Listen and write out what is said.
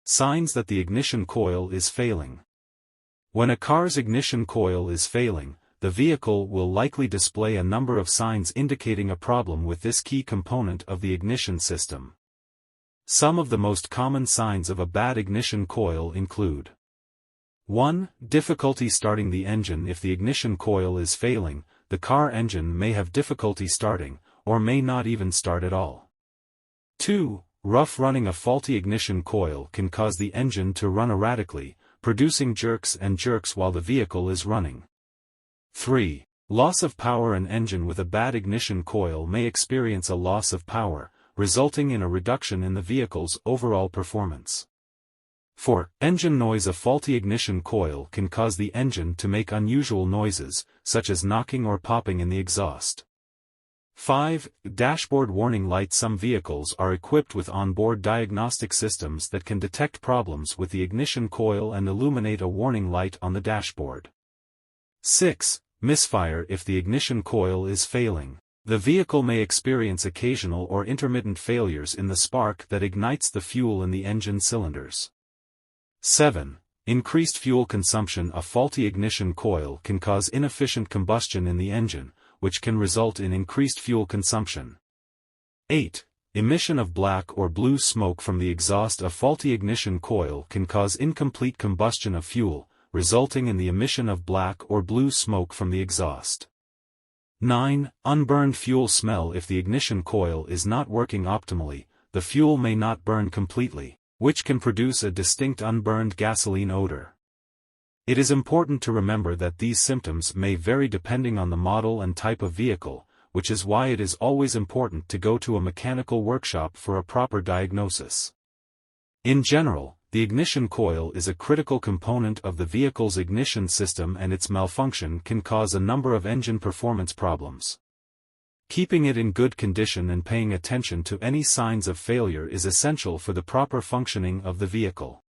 Signs that the ignition coil is failing. When a car's ignition coil is failing, the vehicle will likely display a number of signs indicating a problem with this key component of the ignition system. Some of the most common signs of a bad ignition coil include: 1. Difficulty starting the engine. If the ignition coil is failing, the car engine may have difficulty starting, or may not even start at all. 2. Rough running. A faulty ignition coil can cause the engine to run erratically, producing jerks while the vehicle is running. 3. Loss of power. An engine with a bad ignition coil may experience a loss of power, resulting in a reduction in the vehicle's overall performance. 4. Engine noise. A faulty ignition coil can cause the engine to make unusual noises, such as knocking or popping in the exhaust. 5. Dashboard warning lights. Some vehicles are equipped with onboard diagnostic systems that can detect problems with the ignition coil and illuminate a warning light on the dashboard. 6. Misfire. If the ignition coil is failing, the vehicle may experience occasional or intermittent failures in the spark that ignites the fuel in the engine cylinders. 7. Increased fuel consumption. A faulty ignition coil can cause inefficient combustion in the engine, which can result in increased fuel consumption. 8. Emission of black or blue smoke from the exhaust. A faulty ignition coil can cause incomplete combustion of fuel, resulting in the emission of black or blue smoke from the exhaust. 9. Unburned fuel smell. If the ignition coil is not working optimally, the fuel may not burn completely, which can produce a distinct unburned gasoline odor. It is important to remember that these symptoms may vary depending on the model and type of vehicle, which is why it is always important to go to a mechanical workshop for a proper diagnosis. In general, the ignition coil is a critical component of the vehicle's ignition system, and its malfunction can cause a number of engine performance problems. Keeping it in good condition and paying attention to any signs of failure is essential for the proper functioning of the vehicle.